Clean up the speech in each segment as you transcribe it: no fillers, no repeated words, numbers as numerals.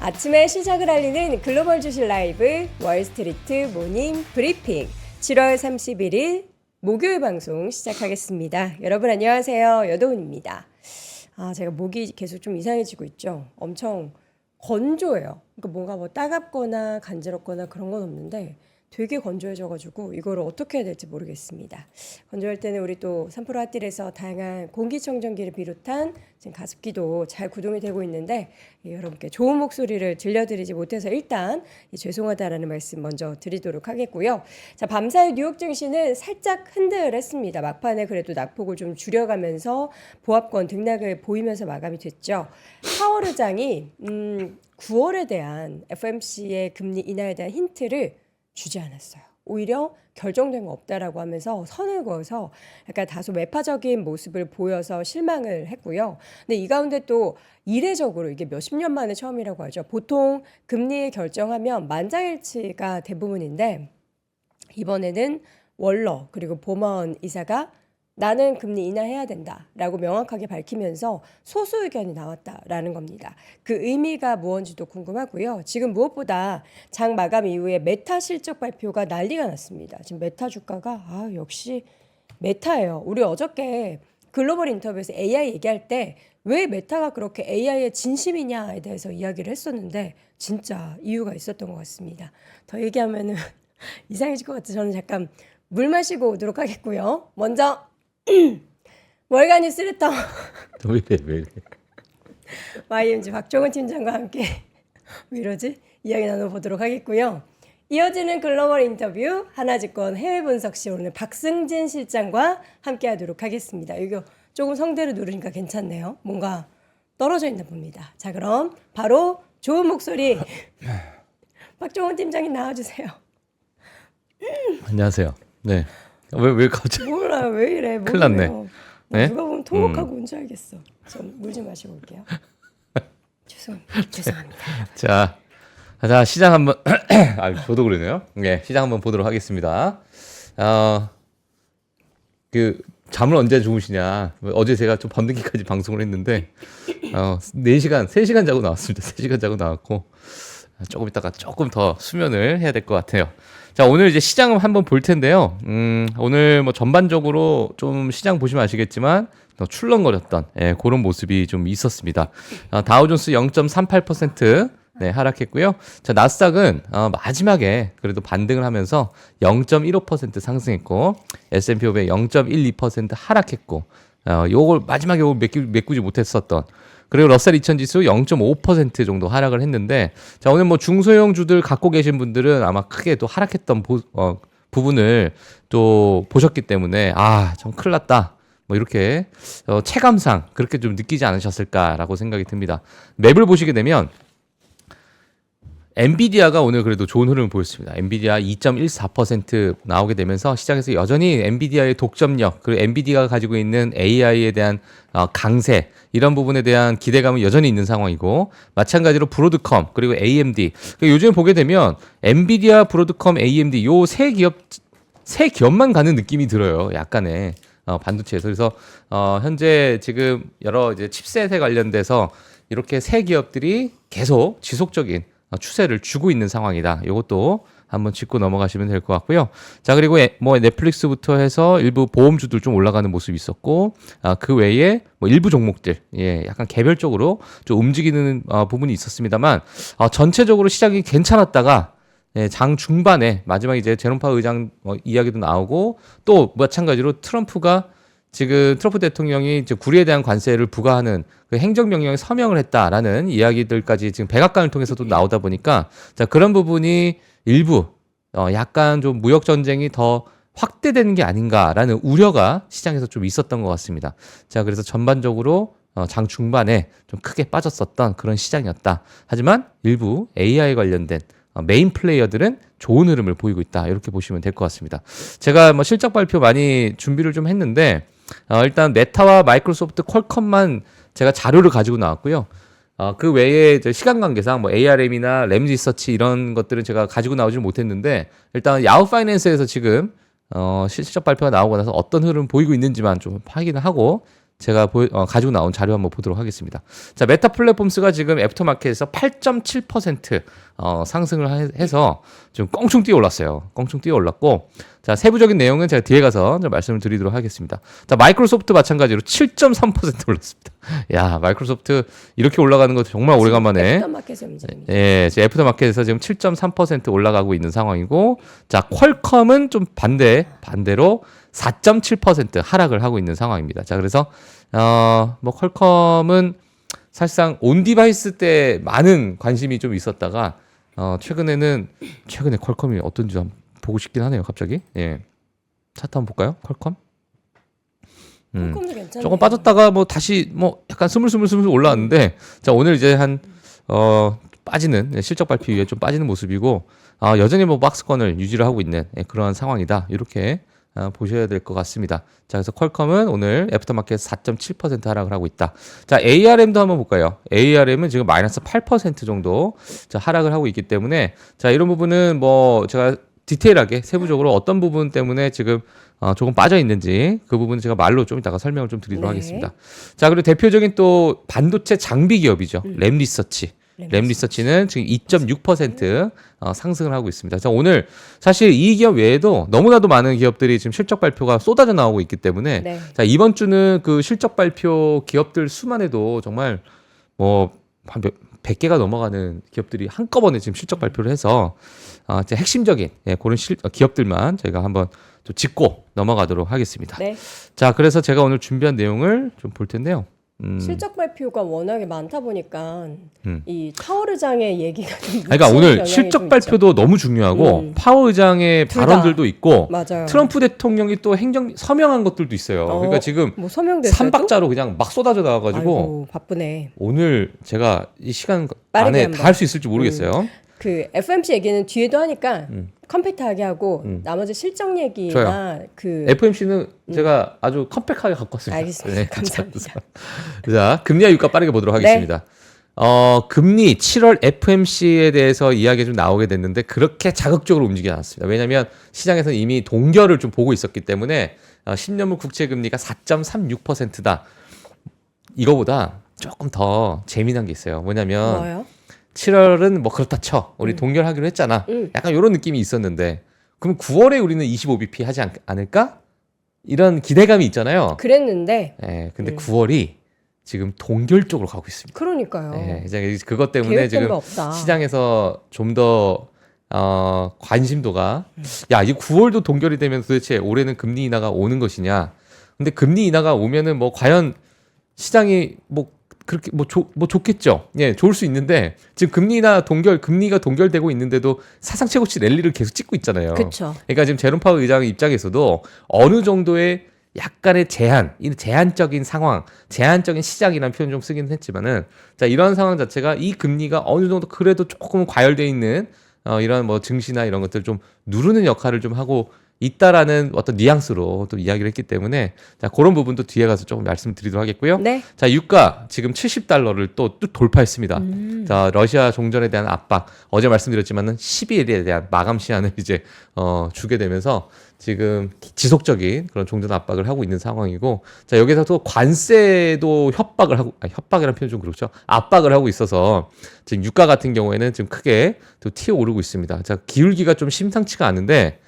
아침에 시작을 알리는 글로벌 주식 라이브 월스트리트 모닝 브리핑 7월 31일 목요일 방송 시작하겠습니다. 여러분 안녕하세요. 여도훈입니다. 제가 목이 계속 좀 이상해지고 있죠. 엄청 건조해요. 그러니까 뭔가 뭐 따갑거나 간지럽거나 그런 건 없는데 되게 건조해져가지고 이거를 어떻게 해야 될지 모르겠습니다. 건조할 때는 우리 또 3프로 핫딜에서 다양한 공기청정기를 비롯한 지금 가습기도 잘 구동이 되고 있는데 여러분께 좋은 목소리를 들려드리지 못해서 일단 죄송하다라는 말씀 먼저 드리도록 하겠고요. 자, 밤사이 뉴욕 증시는 살짝 흔들했습니다. 막판에 그래도 낙폭을 좀 줄여가면서 보합권 등락을 보이면서 마감이 됐죠. 파월 의장이 9월에 대한 FOMC의 금리 인하에 대한 힌트를 주지 않았어요. 오히려 결정된 거 없다라고 하면서 선을 그어서 약간 다소 매파적인 모습을 보여서 실망을 했고요. 근데 이 가운데 또 이례적으로 이게 몇십 년 만에 처음이라고 하죠. 보통 금리 결정하면 만장일치가 대부분인데 이번에는 월러 그리고 보먼 이사가 나는 금리 인하해야 된다라고 명확하게 밝히면서 소수 의견이 나왔다라는 겁니다. 그 의미가 무언지도 궁금하고요. 지금 무엇보다 장 마감 이후에 메타 실적 발표가 난리가 났습니다. 지금 메타 주가가 역시 메타예요. 우리 어저께 글로벌 인터뷰에서 AI 얘기할 때 왜 메타가 그렇게 AI의 진심이냐에 대해서 이야기를 했었는데 진짜 이유가 있었던 것 같습니다. 더 얘기하면은 이상해질 것 같아서 저는 잠깐 물 마시고 오도록 하겠고요. 먼저 월간 뉴스레터 왜 이래? YMG 박종훈 팀장과 함께 왜 이러지? 이야기 나눠보도록 하겠고요. 이어지는 글로벌 인터뷰 하나증권 해외 분석시 오늘 박승진 실장과 함께 하도록 하겠습니다. 이거 조금 성대를 누르니까 괜찮네요. 뭔가 떨어져 있나 봅니다. 자, 그럼 바로 좋은 목소리 박종훈 팀장님 나와주세요. 안녕하세요. 네. 왜 갑자기? 몰라요. 왜 이래? 큰일 났네. 네? 누가 보면 통곡하고 온 줄 알겠어. 전 물 좀 마시고 올게요. 죄송합니다. 자, 시장 한번 저도 그러네요. 네, 시장 한번 보도록 하겠습니다. 그 잠을 언제 주무시냐? 어제 제가 좀 밤늦게까지 방송을 했는데 3시간 자고 나왔습니다. 3시간 자고 나왔고 조금 있다가 조금 더 수면을 해야 될 것 같아요. 자, 오늘 이제 시장을 한번 볼 텐데요. 오늘 뭐 전반적으로 좀 시장 보시면 아시겠지만 더 출렁거렸던 그런 모습이 좀 있었습니다. 다우존스 0.38% 하락했고요. 자, 나스닥은 마지막에 그래도 반등을 하면서 0.15% 상승했고 S&P 500 0.12% 하락했고 요걸 마지막에 메꾸지 못했었던 그리고 러셀 2000 지수 0.5% 정도 하락을 했는데 자, 오늘 뭐 중소형주들 갖고 계신 분들은 아마 크게 또 하락했던 부분을 또 보셨기 때문에 좀 큰일 났다. 뭐 이렇게 체감상 그렇게 좀 느끼지 않으셨을까라고 생각이 듭니다. 맵을 보시게 되면 엔비디아가 오늘 그래도 좋은 흐름을 보였습니다. 엔비디아 2.14% 나오게 되면서 시장에서 여전히 엔비디아의 독점력 그리고 엔비디아가 가지고 있는 AI에 대한 강세 이런 부분에 대한 기대감은 여전히 있는 상황이고 마찬가지로 브로드컴 그리고 AMD 요즘 보게 되면 엔비디아, 브로드컴, AMD 요 세 기업만 가는 느낌이 들어요. 약간의 반도체에서 그래서 현재 지금 여러 이제 칩셋에 관련돼서 이렇게 세 기업들이 계속 지속적인 추세를 주고 있는 상황이다. 이것도 한번 짚고 넘어가시면 될 것 같고요. 자, 그리고 뭐 넷플릭스부터 해서 일부 보험주들 좀 올라가는 모습이 있었고, 그 외에 뭐 일부 종목들, 약간 개별적으로 좀 움직이는 부분이 있었습니다만, 전체적으로 시장이 괜찮았다가 장 중반에 마지막 이제 제롬 파월 의장 이야기도 나오고 또 마찬가지로 지금 트럼프 대통령이 이제 구리에 대한 관세를 부과하는 그 행정명령에 서명을 했다라는 이야기들까지 지금 백악관을 통해서도 나오다 보니까 자, 그런 부분이 일부 약간 좀 무역 전쟁이 더 확대되는 게 아닌가라는 우려가 시장에서 좀 있었던 것 같습니다. 자, 그래서 전반적으로 장 중반에 좀 크게 빠졌었던 그런 시장이었다. 하지만 일부 AI 관련된 메인 플레이어들은 좋은 흐름을 보이고 있다. 이렇게 보시면 될 것 같습니다. 제가 뭐 실적 발표 많이 준비를 좀 했는데 일단 메타와 마이크로소프트, 퀄컴만 제가 자료를 가지고 나왔고요. 그 외에 시간 관계상 뭐 ARM이나 램리서치 이런 것들은 제가 가지고 나오지 못했는데 일단 야후 파이낸스에서 지금 실적 발표가 나오고 나서 어떤 흐름 보이고 있는지만 좀 확인을 하고 제가 가지고 나온 자료 한번 보도록 하겠습니다. 자, 메타 플랫폼스가 지금 애프터마켓에서 8.7% 상승을 해서 좀 껑충 뛰어 올랐어요. 껑충 뛰어 올랐고, 자, 세부적인 내용은 제가 뒤에 가서 좀 말씀을 드리도록 하겠습니다. 자, 마이크로소프트 마찬가지로 7.3% 올랐습니다. 야, 마이크로소프트 이렇게 올라가는 거 정말 오래간만에. 애프터마켓의 움직임입니다. 예, 애프터마켓에서 지금 7.3% 올라가고 있는 상황이고, 자, 퀄컴은 좀 반대로 4.7% 하락을 하고 있는 상황입니다. 자, 그래서 뭐 퀄컴은 사실상 온 디바이스 때 많은 관심이 좀 있었다가 최근에 퀄컴이 어떤지 한번 보고 싶긴 하네요. 갑자기. 예. 차트 한번 볼까요? 퀄컴? 퀄컴도 괜찮네요. 조금 빠졌다가 뭐 다시 뭐 약간 스물스물 올라왔는데, 자, 오늘 이제 빠지는 실적 발표 이후에 좀 빠지는 모습이고, 여전히 뭐 박스권을 유지를 하고 있는 그런 상황이다. 이렇게 보셔야 될 것 같습니다. 자, 그래서 퀄컴은 오늘 애프터마켓 4.7% 하락을 하고 있다. 자, ARM도 한번 볼까요? ARM은 지금 마이너스 8% 정도 하락을 하고 있기 때문에, 자, 이런 부분은 뭐 제가 디테일하게 세부적으로 어떤 부분 때문에 지금 조금 빠져 있는지 그 부분은 제가 말로 좀 이따가 설명을 좀 드리도록 하겠습니다. 자, 그리고 대표적인 또 반도체 장비 기업이죠. 램리서치는 지금 2.6% 상승을 하고 있습니다. 자, 오늘 사실 이 기업 외에도 너무나도 많은 기업들이 지금 실적 발표가 쏟아져 나오고 있기 때문에, 네. 자, 이번 주는 그 실적 발표 기업들 수만 해도 정말 뭐 한 100개가 넘어가는 기업들이 한꺼번에 지금 실적 발표를 해서 핵심적인 그런 기업들만 저희가 한번 좀 짚고 넘어가도록 하겠습니다. 네. 자, 그래서 제가 오늘 준비한 내용을 좀 볼 텐데요. 실적 발표가 워낙에 많다 보니까 이 파월 의장의 얘기가 좀 그러니까 묻히는 오늘 경향이 실적 좀 발표도 너무 중요하고 파월 의장의 둘 다. 발언들도 있고, 맞아요. 트럼프 대통령이 또 서명한 것들도 있어요. 그러니까 지금 뭐 서명됐어요? 3박자로 그냥 막 쏟아져 나와가지고 아이고, 바쁘네. 오늘 제가 이 시간 빠르게 안에 한번. 다 할 수 있을지 모르겠어요. 그 FMC 얘기는 뒤에도 하니까 컴팩트하게 하고 나머지 실적 얘기나 좋아요. 그 FMC는 제가 아주 컴팩트하게 갖고 왔습니다. 알겠습니다. 감사합니다. 자, 금리와 유가 빠르게 보도록 하겠습니다. 금리 7월 FMC에 대해서 이야기가 좀 나오게 됐는데 그렇게 자극적으로 움직이지 않았습니다. 왜냐하면 시장에서는 이미 동결을 좀 보고 있었기 때문에 10년물 국채 금리가 4.36%다. 이거보다 조금 더 재미난 게 있어요. 뭐냐면 뭐요? 7월은 뭐 그렇다 쳐. 우리 동결하기로 했잖아. 약간 이런 느낌이 있었는데, 그럼 9월에 우리는 25bp 하지 않을까? 이런 기대감이 있잖아요. 그랬는데 예, 근데 9월이 지금 동결 쪽으로 가고 있습니다. 그러니까요. 예, 이제 그것 때문에 계획된 지금 거 없다. 시장에서 좀 더 관심도가 야, 이 9월도 동결이 되면 도대체 올해는 금리 인하가 오는 것이냐? 근데 금리 인하가 오면은 뭐 과연 시장이 뭐 그렇게 뭐 좋겠죠. 예, 좋을 수 있는데 지금 금리가 동결되고 있는데도 사상 최고치 랠리를 계속 찍고 있잖아요. 그렇죠. 그러니까 지금 제롬 파월 의장 입장에서도 어느 정도의 약간의 제한적인 상황, 제한적인 시장이라는 표현 좀 쓰긴 했지만은, 자, 이런 상황 자체가 이 금리가 어느 정도 그래도 조금 과열돼 있는 이런 뭐 증시나 이런 것들 좀 누르는 역할을 좀 하고 있다라는 어떤 뉘앙스로 또 이야기를 했기 때문에, 자, 그런 부분도 뒤에 가서 조금 말씀드리도록 하겠고요. 네. 자, 유가 지금 70달러를 또 돌파했습니다. 자, 러시아 종전에 대한 압박, 어제 말씀드렸지만은 12일에 대한 마감 시한을 이제 주게 되면서 지금 지속적인 그런 종전 압박을 하고 있는 상황이고, 자, 여기서 또 관세도 협박이라는 표현 좀 그렇죠. 압박을 하고 있어서 지금 유가 같은 경우에는 지금 크게 또 튀어 오르고 있습니다. 자, 기울기가 좀 심상치가 않은데,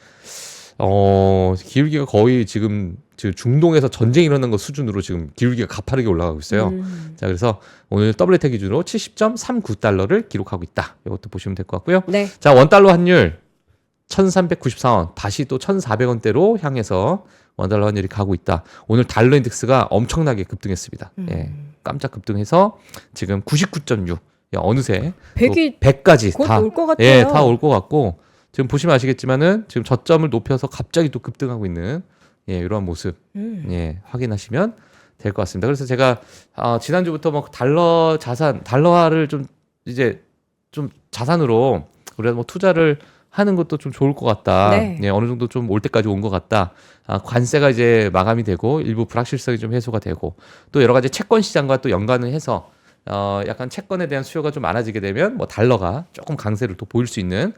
기울기가 거의 지금 중동에서 전쟁이 일어난 것 수준으로 지금 기울기가 가파르게 올라가고 있어요. 자, 그래서 오늘 WT 기준으로 70.39달러를 기록하고 있다. 이것도 보시면 될 것 같고요. 네. 자, 원달러 환율 1394원, 다시 또 1400원대로 향해서 원달러 환율이 가고 있다. 오늘 달러 인덱스가 엄청나게 급등했습니다. 예, 깜짝 급등해서 지금 99.6. 어느새 100까지 곧 다 올 것 같아요. 예, 다 올 것 같고, 지금 보시면 아시겠지만은 지금 저점을 높여서 갑자기 또 급등하고 있는 이러한 모습 확인하시면 될 것 같습니다. 그래서 제가 지난주부터 뭐 달러화를 좀 이제 좀 자산으로 우리가 뭐 투자를 하는 것도 좀 좋을 것 같다. 네. 어느 정도 좀 올 때까지 온 것 같다. 관세가 이제 마감이 되고 일부 불확실성이 좀 해소가 되고, 또 여러 가지 채권 시장과 또 연관을 해서 약간 채권에 대한 수요가 좀 많아지게 되면 뭐 달러가 조금 강세를 또 보일 수 있는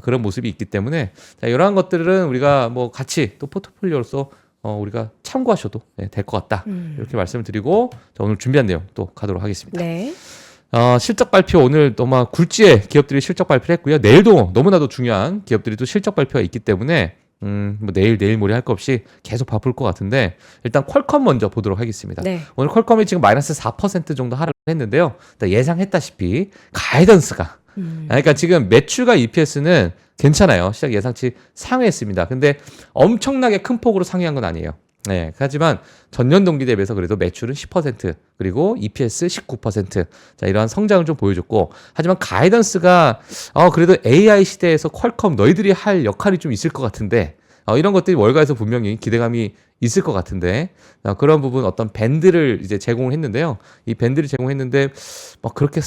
그런 모습이 있기 때문에, 자, 이러한 것들은 우리가 뭐 같이 또 포트폴리오로서 우리가 참고하셔도 될 것 같다. 이렇게 말씀을 드리고 자, 오늘 준비한 내용 또 가도록 하겠습니다. 네. 실적 발표 오늘 너무 굴지의 기업들이 실적 발표를 했고요. 내일도 너무나도 중요한 기업들이 또 실적 발표가 있기 때문에 뭐 내일 모레 할 거 없이 계속 바쁠 것 같은데 일단 퀄컴 먼저 보도록 하겠습니다. 네. 오늘 퀄컴이 지금 마이너스 4% 정도 하락을 했는데요. 일단 예상했다시피 가이던스가 그러니까 지금 매출과 EPS는 괜찮아요. 시장 예상치 상회했습니다. 근데 엄청나게 큰 폭으로 상회한 건 아니에요. 네, 하지만 전년 동기 대비해서 그래도 매출은 10% 그리고 EPS 19% 자, 이러한 성장을 좀 보여줬고 하지만 가이던스가 그래도 AI 시대에서 퀄컴 너희들이 할 역할이 좀 있을 것 같은데 이런 것들이 월가에서 분명히 기대감이 있을 것 같은데 그런 부분 어떤 밴드를 이제 제공을 했는데요. 이 밴드를 제공했는데 뭐 그렇게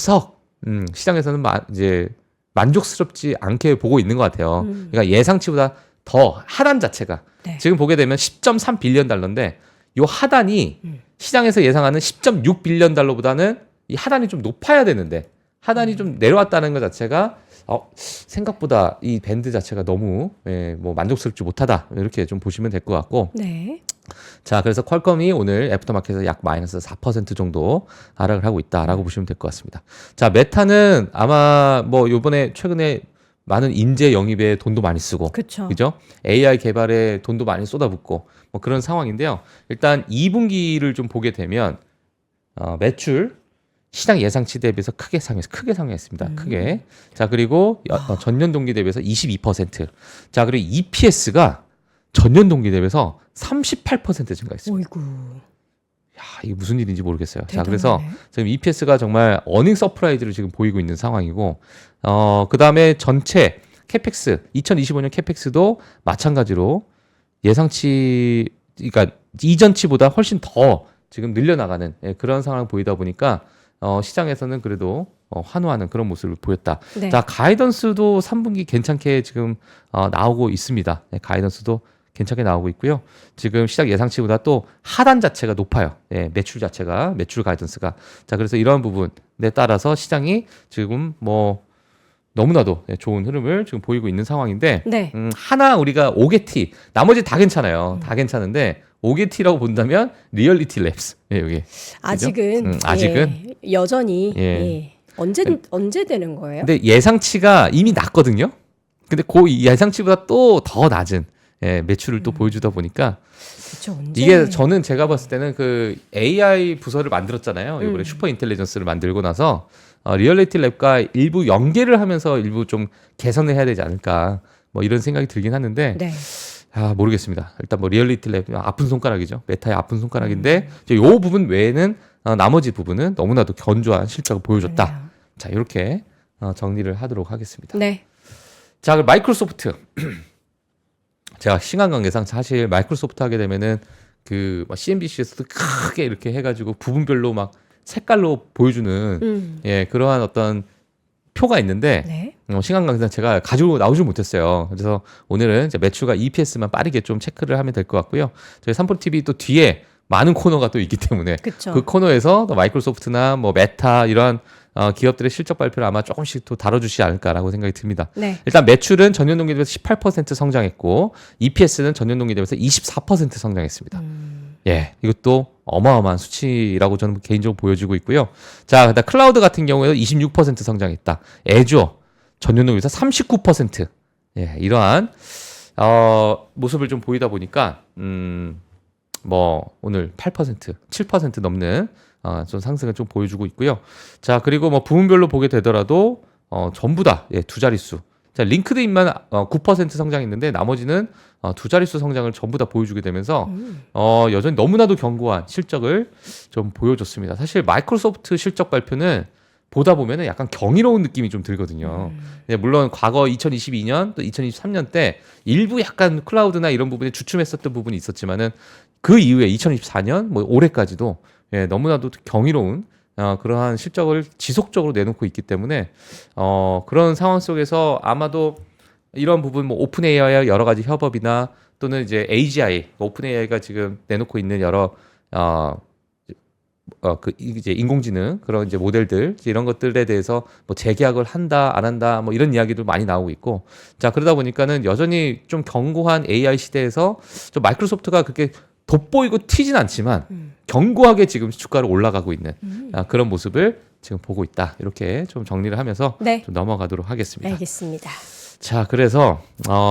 시장에서는 이제 만족스럽지 않게 보고 있는 것 같아요. 그러니까 예상치보다 더 하단 자체가 네. 지금 보게 되면 10.3 빌리언 달러인데 이 하단이 시장에서 예상하는 10.6 빌리언 달러보다는 이 하단이 좀 높아야 되는데 하단이 좀 내려왔다는 것 자체가 생각보다 이 밴드 자체가 너무 뭐 만족스럽지 못하다 이렇게 좀 보시면 될 것 같고 네. 자 그래서 퀄컴이 오늘 애프터마켓에서 약 마이너스 4% 정도 하락을 하고 있다라고 보시면 될 것 같습니다. 자 메타는 아마 뭐 요번에 최근에 많은 인재 영입에 돈도 많이 쓰고 그쵸. 그죠? AI 개발에 돈도 많이 쏟아붓고 뭐 그런 상황인데요. 일단 2분기를 좀 보게 되면 매출 시장 예상치 대비해서 크게 상회했습니다. 크게. 자, 그리고 전년 동기 대비해서 22%. 자, 그리고 EPS가 전년 동기 대비해서 38% 증가했습니다. 어이구. 야, 이게 무슨 일인지 모르겠어요. 대단하네. 자, 그래서 지금 EPS가 정말 어닝 서프라이즈를 지금 보이고 있는 상황이고, 그다음에 전체 캐펙스, 2025년 캐펙스도 마찬가지로 예상치, 그러니까 이전치보다 훨씬 더 지금 늘려나가는 그런 상황을 보이다 보니까 시장에서는 그래도 환호하는 그런 모습을 보였다. 네. 자, 가이던스도 3분기 괜찮게 지금 나오고 있습니다. 가이던스도 괜찮게 나오고 있고요. 지금 시장 예상치보다 또 하단 자체가 높아요. 매출 자체가 매출 가이던스가. 자, 그래서 이러한 부분에 따라서 시장이 지금 뭐 너무나도 좋은 흐름을 지금 보이고 있는 상황인데 네. 하나 우리가 5개티 나머지 다 괜찮아요. 다 괜찮은데 5개티라고 본다면 리얼리티 랩스 여기 아직은 아직은 여전히 예. 언제 되는 거예요? 근데 예상치가 이미 낮거든요. 근데 그 예상치보다 또 더 낮은 매출을 또 보여주다 보니까 그쵸, 언제? 이게 저는 제가 봤을 때는 그 AI 부서를 만들었잖아요. 이번에 슈퍼 인텔리전스를 만들고 나서 리얼리티 랩과 일부 연계를 하면서 일부 좀 개선을 해야 되지 않을까 뭐 이런 생각이 들긴 하는데 네. 모르겠습니다. 일단 뭐 리얼리티 랩 아픈 손가락이죠. 메타의 아픈 손가락인데 이제 요 부분 외에는 나머지 부분은 너무나도 견조한 실적을 보여줬다. 그러네요. 자 이렇게 정리를 하도록 하겠습니다. 네. 자, 그럼 마이크로소프트. 제가 시간 관계상 사실 마이크로소프트 하게 되면은 그 CNBC에서도 크게 이렇게 해가지고 부분별로 막 색깔로 보여주는 그러한 어떤 표가 있는데 네. 시간 관계상 제가 가지고 나오지 못했어요. 그래서 오늘은 이제 매출과 EPS만 빠르게 좀 체크를 하면 될 것 같고요. 저희 삼프로TV 또 뒤에 많은 코너가 또 있기 때문에 그쵸. 그 코너에서 또 마이크로소프트나 뭐 메타 이런 기업들의 실적 발표를 아마 조금씩 또 다뤄주시지 않을까라고 생각이 듭니다. 네. 일단 매출은 전년 동기 대비해서 18% 성장했고 EPS는 전년 동기 대비해서 24% 성장했습니다. 예, 이것도 어마어마한 수치라고 저는 개인적으로 보여지고 있고요. 자, 그다음 클라우드 같은 경우에도 26% 성장했다. 애주어 전년 동기 대비해서 39%. 예, 이러한 모습을 좀 보이다 보니까 뭐 오늘 8%, 7% 넘는 좀 상승을 좀 보여주고 있고요. 자, 그리고 뭐 부문별로 보게 되더라도 전부 다 두 자릿수. 자, 링크드인만 9% 성장했는데 나머지는 두 자릿수 성장을 전부 다 보여주게 되면서 여전히 너무나도 견고한 실적을 좀 보여줬습니다. 사실 마이크로소프트 실적 발표는 보다 보면은 약간 경이로운 느낌이 좀 들거든요. 물론 과거 2022년 또 2023년 때 일부 약간 클라우드나 이런 부분에 주춤했었던 부분이 있었지만은 그 이후에 2024년 뭐 올해까지도 너무나도 경이로운 그러한 실적을 지속적으로 내놓고 있기 때문에 그런 상황 속에서 아마도 이런 부분 뭐 오픈 AI와 여러 가지 협업이나 또는 이제 AGI 오픈 AI가 지금 내놓고 있는 여러 이제 인공지능 그런 이제 모델들 이제 이런 것들에 대해서 뭐 재계약을 한다 안 한다 뭐 이런 이야기도 많이 나오고 있고 자 그러다 보니까는 여전히 좀 견고한 AI 시대에서 좀 마이크로소프트가 그렇게 돋보이고 튀진 않지만 견고하게 지금 주가로 올라가고 있는 그런 모습을 지금 보고 있다 이렇게 좀 정리를 하면서 네. 좀 넘어가도록 하겠습니다. 알겠습니다. 자 그래서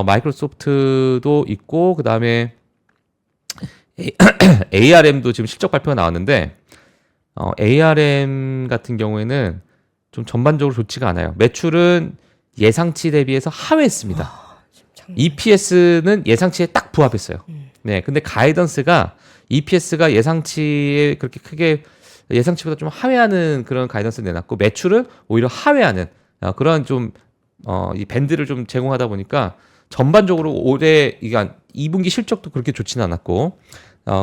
마이크로소프트도 있고 그 다음에 ARM도 지금 실적 발표가 나왔는데 ARM 같은 경우에는 좀 전반적으로 좋지가 않아요. 매출은 예상치 대비해서 하회했습니다. EPS는 예상치에 딱 부합했어요. 네, 근데 가이던스가 EPS가 예상치에 그렇게 크게 예상치보다 좀 하회하는 그런 가이던스를 내놨고 매출은 오히려 하회하는 그런 좀 이 밴드를 좀 제공하다 보니까 전반적으로 올해 이게 2분기 실적도 그렇게 좋지는 않았고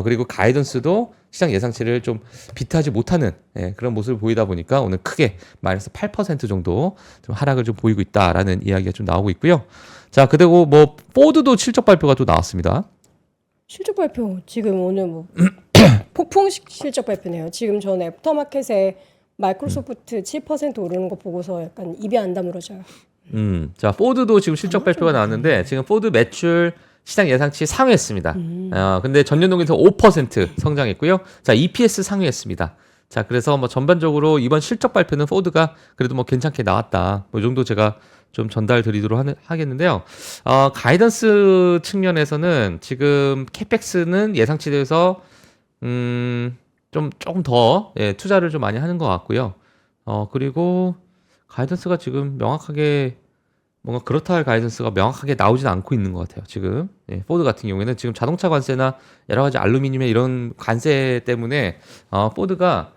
그리고 가이던스도 시장 예상치를 좀 비트하지 못하는 그런 모습을 보이다 보니까 오늘 크게 마이너스 8% 정도 좀 하락을 좀 보이고 있다라는 이야기가 좀 나오고 있고요. 자, 그리고 뭐 포드도 실적 발표가 또 나왔습니다. 실적 발표 지금 오늘 뭐 폭풍 실적 발표네요. 지금 전 애프터마켓에 마이크로소프트 7% 오르는 거 보고서 약간 입이 안 다물어져요. 자, 포드도 지금 실적 발표가 나왔는데 지금 포드 매출 시장 예상치 상회했습니다. 근데 전년 동기에서 5% 성장했고요. 자, EPS 상회했습니다. 자, 그래서 뭐 전반적으로 이번 실적 발표는 포드가 그래도 뭐 괜찮게 나왔다. 뭐 이 정도 제가 좀 전달 드리도록 하겠는데요. 가이던스 측면에서는 지금 캐펙스는 예상치에서 조금 더 투자를 좀 많이 하는 것 같고요. 그리고 가이던스가 지금 명확하게 뭔가 그렇다 할 가이던스가 명확하게 나오진 않고 있는 것 같아요. 지금 포드 같은 경우에는 지금 자동차 관세나 여러 가지 알루미늄의 이런 관세 때문에 포드가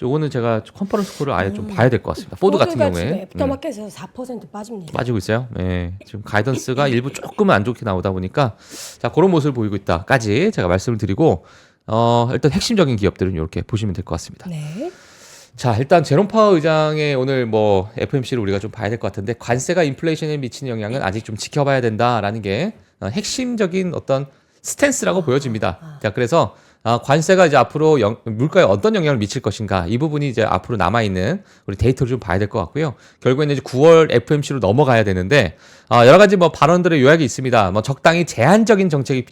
요거는 제가 컨퍼런스 콜을 아예 좀 봐야 될 것 같습니다. 포드 같은 경우에 지금 애프터마켓에서 4% 빠집니다. 빠지고 있어요. 지금 가이던스가 일부 조금은 안 좋게 나오다 보니까 자 그런 모습을 보이고 있다까지 제가 말씀을 드리고 일단 핵심적인 기업들은 이렇게 보시면 될 것 같습니다. 네. 자, 일단 제롬 파월 의장의 오늘 뭐 FOMC를 우리가 좀 봐야 될 것 같은데 관세가 인플레이션에 미치는 영향은 아직 좀 지켜봐야 된다라는 게 핵심적인 어떤 스탠스라고 보여집니다. 자, 그래서 관세가 이제 앞으로 물가에 어떤 영향을 미칠 것인가 이 부분이 이제 앞으로 남아있는 우리 데이터를 좀 봐야 될 것 같고요. 결국에는 이제 9월 FOMC로 넘어가야 되는데 여러 가지 뭐 발언들의 요약이 있습니다. 뭐 적당히 제한적인 정책이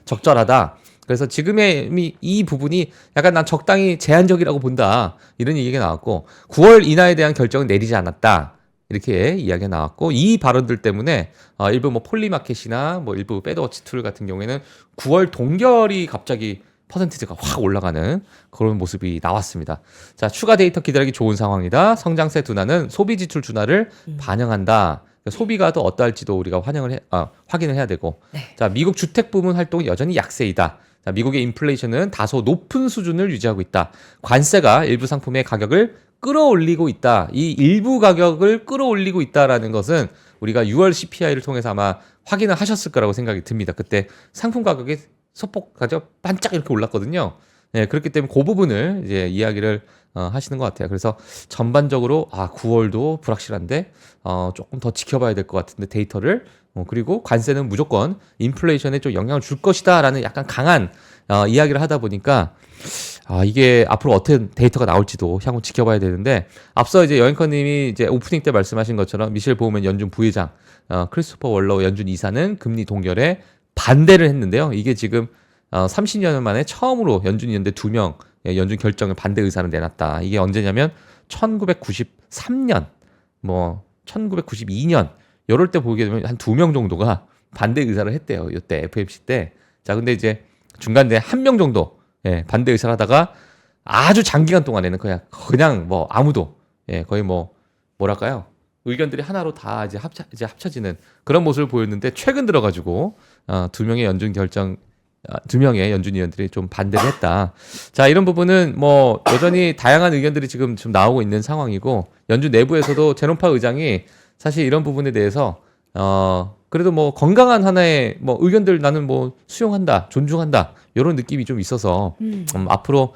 적절하다. 그래서 지금의 이 부분이 약간 난 적당히 제한적이라고 본다. 이런 얘기가 나왔고 9월 인하에 대한 결정은 내리지 않았다. 이렇게 이야기가 나왔고 이 발언들 때문에 일부 뭐 폴리마켓이나 뭐 일부 배드워치 툴 같은 경우에는 9월 동결이 갑자기 퍼센티지가 확 올라가는 그런 모습이 나왔습니다. 자, 추가 데이터 기다리기 좋은 상황이다. 성장세 둔화는 소비 지출 둔화를 반영한다. 소비가 더 어떠할지도 우리가 확인을 해야 되고 네. 자, 미국 주택 부문 활동이 여전히 약세이다. 자, 미국의 인플레이션은 다소 높은 수준을 유지하고 있다. 관세가 일부 상품의 가격을 끌어올리고 있다. 이 일부 가격을 끌어올리고 있다라는 것은 우리가 6월 CPI를 통해서 아마 확인을 하셨을 거라고 생각이 듭니다. 그때 상품 가격이 소폭 가격 반짝 이렇게 올랐거든요. 네, 그렇기 때문에 그 부분을 이제 이야기를 하시는 것 같아요. 그래서 전반적으로 9월도 불확실한데 조금 더 지켜봐야 될 것 같은데 데이터를 그리고 관세는 무조건 인플레이션에 좀 영향을 줄 것이다라는 약간 강한 이야기를 하다 보니까 이게 앞으로 어떤 데이터가 나올지도 향후 지켜봐야 되는데 앞서 이제 여행커님이 이제 오프닝 때 말씀하신 것처럼 미셸 보우맨 연준 부의장, 크리스토퍼 월러 연준 이사는 금리 동결에 반대를 했는데요. 이게 지금 30년 만에 처음으로 연준위원들 2명 연준 결정을 반대 의사를 내놨다. 이게 언제냐면 1993년, 뭐 1992년 이럴 때 보게 되면 한 2명 정도가 반대 의사를 했대요. 이때 FOMC 때. 자, 근데 이제 중간에 1명 정도 반대 의사를 하다가 아주 장기간 동안에는 그냥 뭐 아무도 거의 뭐 뭐랄까요? 의견들이 하나로 다 이제 합쳐지는 그런 모습을 보였는데 최근 들어가지고 2명의 연준 결정 2명의 연준위원들이 좀 반대를 했다. 자, 이런 부분은 뭐 여전히 다양한 의견들이 지금 좀 나오고 있는 상황이고 연준 내부에서도 제롬 파월 의장이 사실 이런 부분에 대해서 그래도 뭐 건강한 하나의 뭐 의견들 나는 뭐 수용한다, 존중한다 이런 느낌이 좀 있어서 앞으로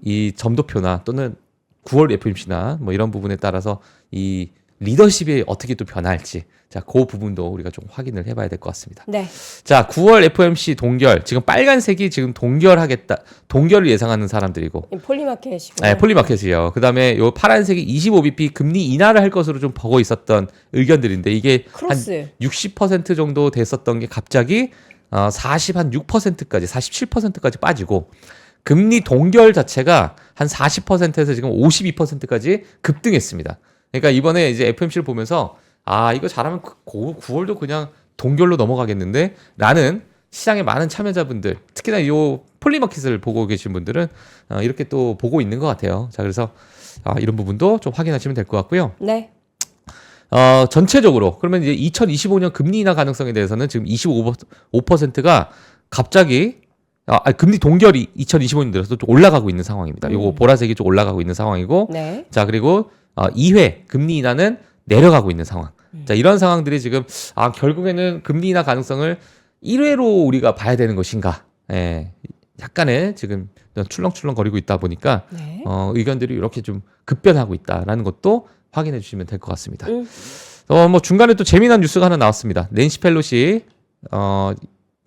이 점도표나 또는 9월 FOMC나 뭐 이런 부분에 따라서 이 리더십이 어떻게 또 변할지 자, 그 부분도 우리가 좀 확인을 해봐야 될 것 같습니다. 네. 자, 9월 FOMC 동결 지금 빨간색이 지금 동결을 예상하는 사람들이고 폴리마켓이고. 네, 폴리마켓이요. 그다음에 요 파란색이 25bp 금리 인하를 할 것으로 좀 보고 있었던 의견들인데 이게 크로스. 한 60% 정도 됐었던 게 갑자기 46%까지 47%까지 빠지고 금리 동결 자체가 한 40%에서 지금 52%까지 급등했습니다. 그러니까 이번에 이제 FOMC를 보면서 이거 잘하면 9월도 그냥 동결로 넘어가겠는데 라는 시장의 많은 참여자분들 특히나 이 폴리마켓을 보고 계신 분들은 이렇게 또 보고 있는 것 같아요. 자, 그래서 이런 부분도 좀 확인하시면 될 것 같고요. 네. 전체적으로 그러면 이제 2025년 금리 인하 가능성에 대해서는 지금 25%가 갑자기 금리 동결이 2025년 들어서 좀 올라가고 있는 상황입니다. 요거 보라색이 좀 올라가고 있는 상황이고 네. 자, 그리고 2회 금리 인하는 내려가고 있는 상황. 자, 이런 상황들이 지금 결국에는 금리 인하 가능성을 1회로 우리가 봐야 되는 것인가? 예. 약간의 지금 출렁출렁 거리고 있다 보니까 네. 의견들이 이렇게 좀 급변하고 있다라는 것도 확인해 주시면 될 것 같습니다. 뭐 중간에 또 재미난 뉴스가 하나 나왔습니다. 낸시 펠로시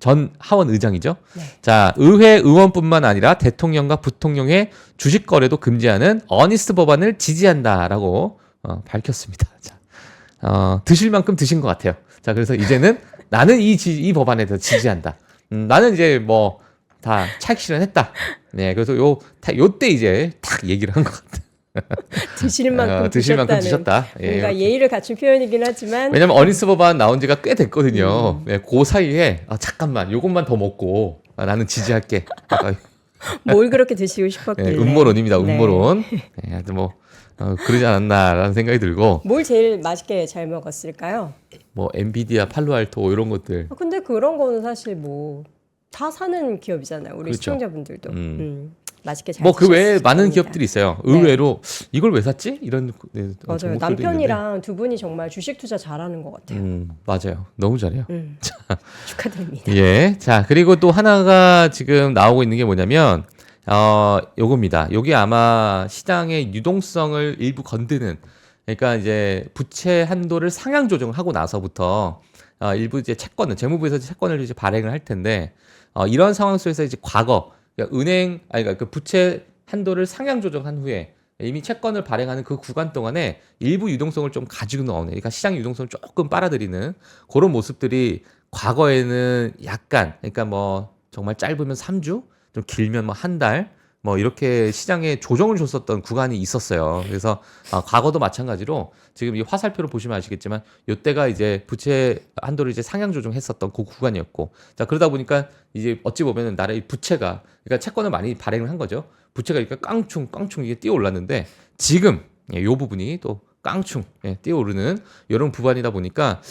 전 하원 의장이죠. 네. 자, 의회 의원뿐만 아니라 대통령과 부통령의 주식 거래도 금지하는 어니스트 법안을 지지한다라고 밝혔습니다. 자, 드실 만큼 드신 것 같아요. 자, 그래서 이제는 나는 이 법안에 대해서 지지한다. 나는 이제 뭐 다 차익 실현했다. 네, 그래서 요때 이제 딱 얘기를 한 것 같아요. 드실 만큼 드실 만큼 드셨다는 드셨다. 예, 뭔가 이렇게. 예의를 갖춘 표현이긴 하지만 왜냐면 어니스트 법안 나온 지가 꽤 됐거든요. 네, 그 사이에 잠깐만 요것만 더 먹고 나는 지지할게. 뭘 그렇게 드시고 싶었길래. 네, 음모론입니다. 네. 음모론. 네, 하여튼 뭐 그러지 않았나라는 생각이 들고 뭘 제일 맛있게 잘 먹었을까요? 뭐 엔비디아, 팔로알토 이런 것들. 근데 그런 거는 사실 뭐 다 사는 기업이잖아요. 우리 그렇죠. 시청자분들도 맛있게 잘 뭐 그 외에 드셨을 많은 겁니다. 기업들이 있어요. 의외로 이걸 왜 샀지? 이런 맞아요. 종목들도 남편이랑 두 분이 정말 주식 투자 잘하는 것 같아요. 맞아요. 너무 잘해요. 축하드립니다. 예. 자, 그리고 또 하나가 지금 나오고 있는 게 뭐냐면, 요겁니다. 요게 아마 시장의 유동성을 일부 건드는, 그러니까 이제 부채 한도를 상향 조정하고 나서부터, 일부 이제 채권을, 재무부에서 채권을 이제 발행을 할 텐데, 이런 상황 속에서 이제 과거, 그러니까 그러니까 그 부채 한도를 상향 조정한 후에 이미 채권을 발행하는 그 구간 동안에 일부 유동성을 좀 가지고 나오네. 그러니까 시장 유동성을 조금 빨아들이는 그런 모습들이 과거에는 약간, 그러니까 뭐 정말 짧으면 3주, 좀 길면 뭐 한 달, 뭐 이렇게 시장에 조정을 줬었던 구간이 있었어요. 그래서 과거도 마찬가지로 지금 이 화살표를 보시면 아시겠지만 이때가 이제 부채 한도를 이제 상향 조정했었던 그 구간이었고, 자, 그러다 보니까 이제 어찌 보면은 나라의 부채가, 그러니까 채권을 많이 발행을 한 거죠. 부채가 이렇게 깡충 이게 뛰어 올랐는데 지금 이 부분이 또 깡충 뛰어오르는 이런 구간이다 보니까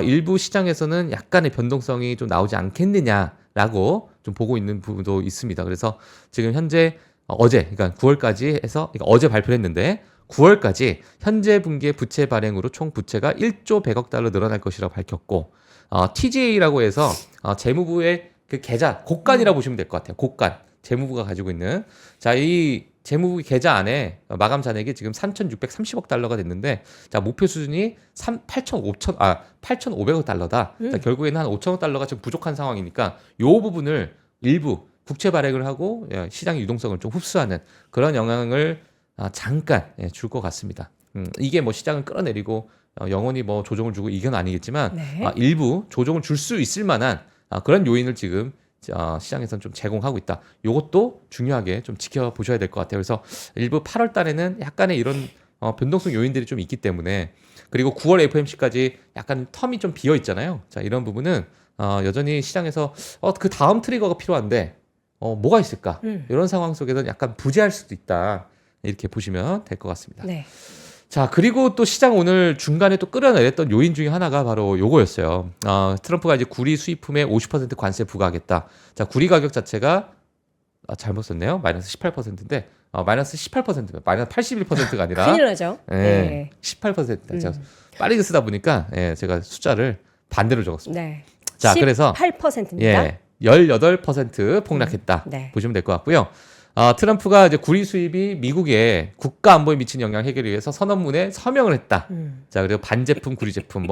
일부 시장에서는 약간의 변동성이 좀 나오지 않겠느냐라고 좀 보고 있는 부분도 있습니다. 그래서 지금 현재 어제, 그러니까 9월까지 해서, 그러니까 어제 발표를 했는데 9월까지 현재 분기의 부채 발행으로 총 부채가 1조 100억 달러 늘어날 것이라고 밝혔고, TGA라고 해서 재무부의 그 계좌, 곡간이라고 보시면 될 것 같아요. 곡간. 재무부가 가지고 있는. 자, 이 재무부 계좌 안에 마감 잔액이 지금 3,630억 달러가 됐는데, 자, 목표 수준이 8,500억 달러다. 자, 결국에는 한 5천억 달러가 지금 부족한 상황이니까 요 부분을 일부 국채 발행을 하고 시장의 유동성을 좀 흡수하는 그런 영향을 잠깐 줄 것 같습니다. 이게 뭐 시장을 끌어내리고 영원히 뭐 조정을 주고 이건 아니겠지만 네. 일부 조정을 줄 수 있을 만한 그런 요인을 지금 시장에서는 좀 제공하고 있다. 이것도 중요하게 좀 지켜보셔야 될 것 같아요. 그래서 일부 8월 달에는 약간의 이런 변동성 요인들이 좀 있기 때문에, 그리고 9월 FOMC까지 약간 텀이 좀 비어 있잖아요. 자, 이런 부분은 여전히 시장에서 그 다음 트리거가 필요한데 뭐가 있을까? 이런 상황 속에서는 약간 부재할 수도 있다. 이렇게 보시면 될 것 같습니다. 네. 자, 그리고 또 시장 오늘 중간에 또 끌어내렸던 요인 중에 하나가 바로 요거였어요. 트럼프가 이제 구리 수입품에 50% 관세 부과하겠다. 자, 구리 가격 자체가 잘못 썼네요. 마이너스 18%인데 마이너스 18%, 마이너스 81%가 아니라 큰일 나죠. 네. 18%. 제가 빠르게 쓰다 보니까 제가 숫자를 반대로 적었습니다. 네. 자, 그래서 18%입니다. 18% 폭락했다. 네. 보시면 될 것 같고요. 트럼프가 이제 구리 수입이 미국의 국가 안보에 미치는 영향 해결을 위해서 선언문에 서명을 했다. 자, 그리고 반제품, 구리 제품,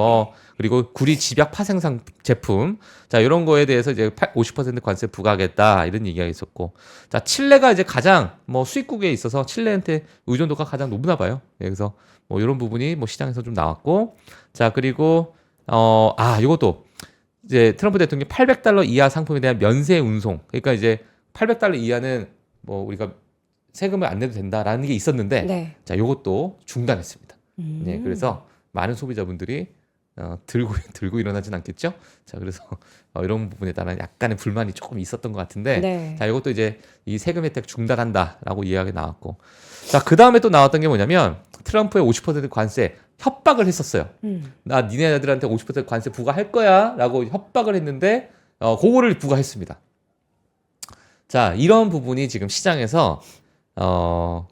그리고 구리 집약 파생상 제품, 자, 이런 거에 대해서 이제 50% 관세 부과하겠다. 이런 얘기가 있었고. 자, 칠레가 이제 가장 수입국에 있어서 칠레한테 의존도가 가장 높나 봐요. 예, 그래서 이런 부분이 시장에서 좀 나왔고. 자, 그리고, 이것도 이제 트럼프 대통령이 $800 이하 상품에 대한 면세 운송. 그러니까 이제 $800 이하는 우리가 세금을 안 내도 된다라는 게 있었는데, 네. 자, 요것도 중단했습니다. 네, 그래서 많은 소비자분들이 들고 일어나진 않겠죠. 자, 그래서 이런 부분에 따른 약간의 불만이 조금 있었던 것 같은데, 네. 자, 이것도 이제 이 세금 혜택 중단한다라고 이야기 나왔고, 자, 그 다음에 또 나왔던 게 뭐냐면 트럼프의 50% 관세 협박을 했었어요. 나 니네들한테 50% 관세 부과할 거야라고 협박을 했는데, 그거를 부과했습니다. 자, 이런 부분이 지금 시장에서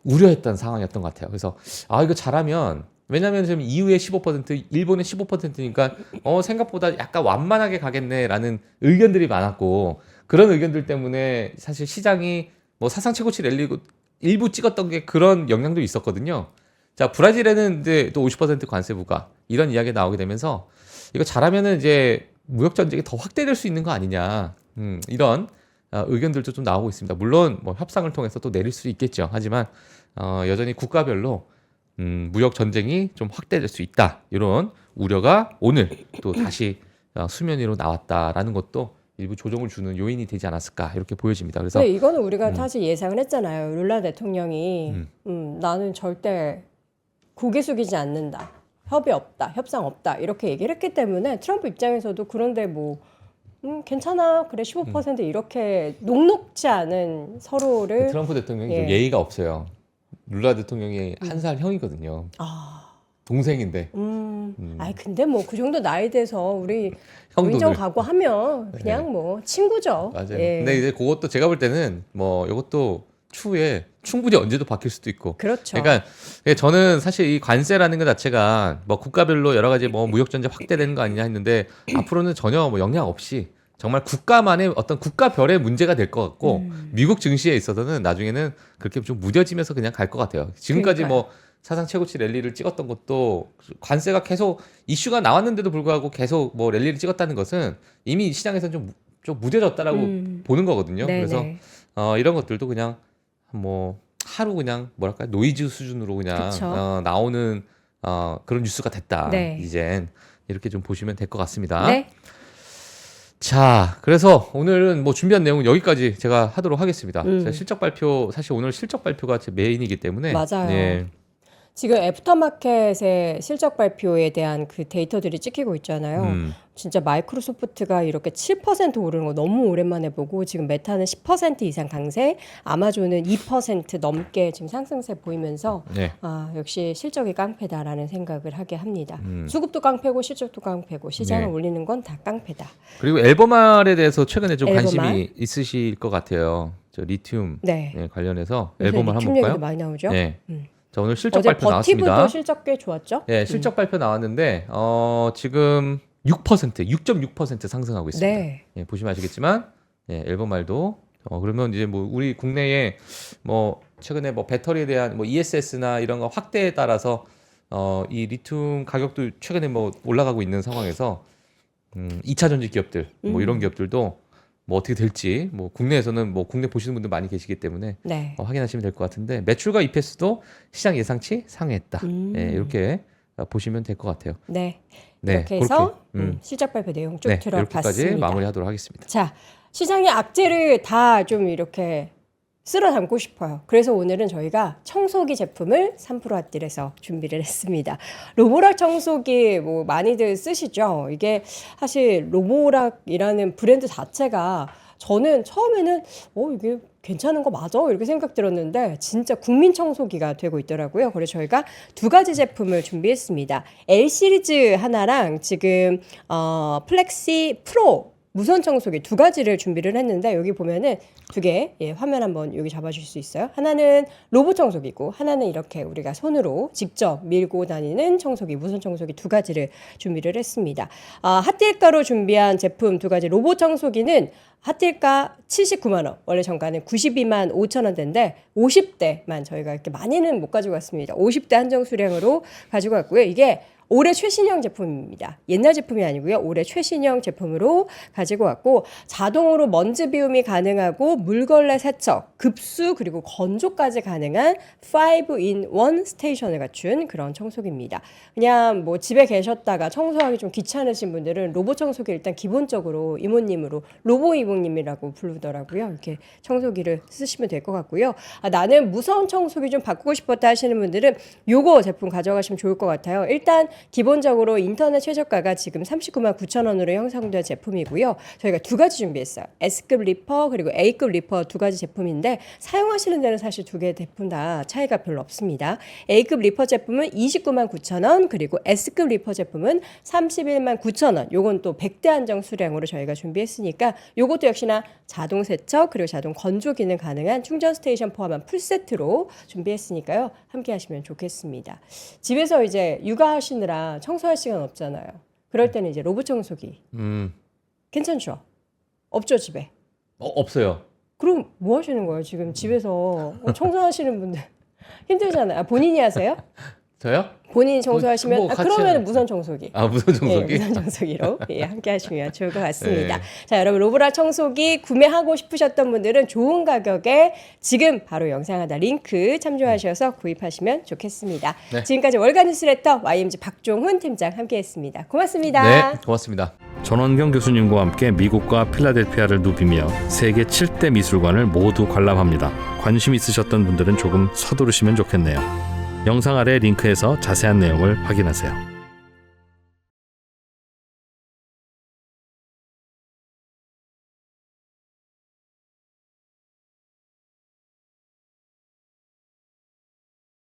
우려했던 상황이었던 것 같아요. 그래서 이거 잘하면, 왜냐하면 지금 EU의 15%, 일본의 15%니까 생각보다 약간 완만하게 가겠네라는 의견들이 많았고, 그런 의견들 때문에 사실 시장이 사상 최고치 랠리고 일부 찍었던 게 그런 영향도 있었거든요. 자, 브라질에는 이제 또 50% 관세 부과 이런 이야기가 나오게 되면서 이거 잘하면은 이제 무역 전쟁이 더 확대될 수 있는 거 아니냐, 이런 의견들도 좀 나오고 있습니다. 물론 협상을 통해서 또 내릴 수 있겠죠. 하지만 여전히 국가별로 무역 전쟁이 좀 확대될 수 있다, 이런 우려가 오늘 또 다시 수면 위로 나왔다라는 것도 일부 조정을 주는 요인이 되지 않았을까, 이렇게 보여집니다. 그래서 네, 이거는 우리가 사실 예상을 했잖아요. 룰라 대통령이 나는 절대 고개 숙이지 않는다, 협의 없다, 협상 없다, 이렇게 얘기를 했기 때문에 트럼프 입장에서도 그런데 괜찮아, 그래 15% 이렇게 녹록지 않은 서로를 트럼프 대통령이 예. 좀 예의가 없어요. 룰라 대통령이 한 살 형이거든요. 동생인데. 아니 근데 그 정도 나이 돼서 우리 형도 인정 늘- 가고 하면 그냥 친구죠. 맞아요. 예. 근데 이제 그것도 제가 볼 때는 이것도 추후에 충분히 언제도 바뀔 수도 있고. 그렇죠. 그러니까 저는 사실 이 관세라는 것 자체가 국가별로 여러 가지 무역 전쟁 확대되는 거 아니냐 했는데, 앞으로는 전혀 영향 없이 정말 국가만의 어떤 국가별의 문제가 될 것 같고, 미국 증시에 있어서는 나중에는 그렇게 좀 무뎌지면서 그냥 갈 것 같아요. 지금까지 그러니까요. 사상 최고치 랠리를 찍었던 것도 관세가 계속 이슈가 나왔는데도 불구하고 계속 랠리를 찍었다는 것은 이미 시장에서 좀 무뎌졌다라고 보는 거거든요. 네네. 그래서 이런 것들도 그냥 하루 그냥 노이즈 수준으로 그냥 그쵸. 나오는 그런 뉴스가 됐다. 네. 이젠 이렇게 좀 보시면 될 것 같습니다. 네. 자, 그래서 오늘은 준비한 내용은 여기까지 제가 하도록 하겠습니다. 제가 실적 발표, 사실 오늘 실적 발표가 제 메인이기 때문에. 맞아요. 예. 지금 애프터마켓의 실적 발표에 대한 그 데이터들이 찍히고 있잖아요. 진짜 마이크로소프트가 이렇게 7% 오르는 거 너무 오랜만에 보고, 지금 메타는 10% 이상 강세, 아마존은 2% 넘게 지금 상승세 보이면서 네. 역시 실적이 깡패다라는 생각을 하게 합니다. 수급도 깡패고 실적도 깡패고 시장을 네. 올리는 건 다 깡패다. 그리고 앨범알에 대해서 최근에 좀 앨범알? 관심이 있으실 것 같아요. 저 리튬 네. 관련해서 요새 앨범을 한번 리튬 얘기도 볼까요? 많이 나오죠. 네. 자, 오늘 실적 어제 발표 버티브도 나왔습니다. 실적 꽤 좋았죠. 네, 실적 발표 나왔는데 지금 6.6% 상승하고 있습니다. 네. 예, 보시면 아시겠지만 앨범알도 그러면 이제 우리 국내에 최근에 배터리에 대한 ESS나 이런 거 확대에 따라서 이 리튬 가격도 최근에 올라가고 있는 상황에서 2차 전지 기업들 이런 기업들도 어떻게 될지 국내에서는 국내 보시는 분들 많이 계시기 때문에 네. 확인하시면 될 것 같은데, 매출과 EPS도 시장 예상치 상회했다. 예, 이렇게 보시면 될 것 같아요. 네. 네, 이렇게 해서 그렇게, 실적 발표 내용 쭉 네, 이렇게까지 들어봤습니다. 마무리하도록 하겠습니다. 자, 시장의 악재를 다 좀 이렇게 쓸어 담고 싶어요. 그래서 오늘은 저희가 청소기 제품을 3% 핫딜에서 준비를 했습니다. 로보락 청소기 많이들 쓰시죠? 이게 사실 로보락이라는 브랜드 자체가 저는 처음에는 이게 괜찮은 거 맞아? 이렇게 생각 들었는데 진짜 국민 청소기가 되고 있더라고요. 그래서 저희가 두 가지 제품을 준비했습니다. L 시리즈 하나랑 지금 플렉시 프로 무선 청소기 두 가지를 준비를 했는데 여기 보면은 두 개, 예, 화면 한번 여기 잡아주실 수 있어요. 하나는 로봇 청소기고 하나는 이렇게 우리가 손으로 직접 밀고 다니는 청소기, 무선 청소기 두 가지를 준비를 했습니다. 핫딜가로 준비한 제품 두 가지 로봇 청소기는 핫딜가 79만 원, 원래 정가는 92만 5천 원대인데 50대만 저희가 이렇게 많이는 못 가지고 왔습니다. 50대 한정 수량으로 가지고 왔고요. 이게 올해 최신형 제품입니다. 옛날 제품이 아니고요. 올해 최신형 제품으로 가지고 왔고 자동으로 먼지 비움이 가능하고 물걸레 세척, 급수 그리고 건조까지 가능한 5-in-1 스테이션을 갖춘 그런 청소기입니다. 그냥 뭐 집에 계셨다가 청소하기 좀 귀찮으신 분들은 로봇 청소기 일단 기본적으로 이모님으로 로보 이모님이라고 부르더라고요. 이렇게 청소기를 쓰시면 될 것 같고요. 나는 무선 청소기 좀 바꾸고 싶었다 하시는 분들은 요거 제품 가져가시면 좋을 것 같아요. 일단 기본적으로 인터넷 최저가가 지금 39만 9천 원으로 형성된 제품이고요. 저희가 두 가지 준비했어요. S급 리퍼 그리고 A급 리퍼 두 가지 제품인데 사용하시는 데는 사실 두 개 제품 다 차이가 별로 없습니다. A급 리퍼 제품은 29만 9천 원 그리고 S급 리퍼 제품은 31만 9천 원. 요건 또 100대 한정 수량으로 저희가 준비했으니까 요것도 역시나 자동 세척 그리고 자동 건조 기능 가능한 충전 스테이션 포함한 풀세트로 준비했으니까요. 함께 하시면 좋겠습니다. 집에서 이제 육아하시느라 청소할 시간 없잖아요. 그럴 때는 이제 로봇 청소기. 괜찮죠? 없죠, 집에? 없어요. 그럼 뭐 하시는 거예요? 지금 집에서 청소하시는 분들 힘들잖아요. 본인이 하세요? 저요? 본인이 청소하시면 뭐 같이 그러면 해야죠. 무선 청소기. 무선 청소기? 예, 무선 청소기로 예, 함께 하시면 좋을 것 같습니다. 네. 자, 여러분 로브라 청소기 구매하고 싶으셨던 분들은 좋은 가격에 지금 바로 영상 하단 링크 참조하셔서 구입하시면 좋겠습니다. 네. 지금까지 월간 뉴스레터 YMG 박종훈 팀장 함께했습니다. 고맙습니다. 네, 고맙습니다. 전원경 교수님과 함께 미국과 필라델피아를 누비며 세계 7대 미술관을 모두 관람합니다. 관심 있으셨던 분들은 조금 서두르시면 좋겠네요. 영상 아래 링크에서 자세한 내용을 확인하세요.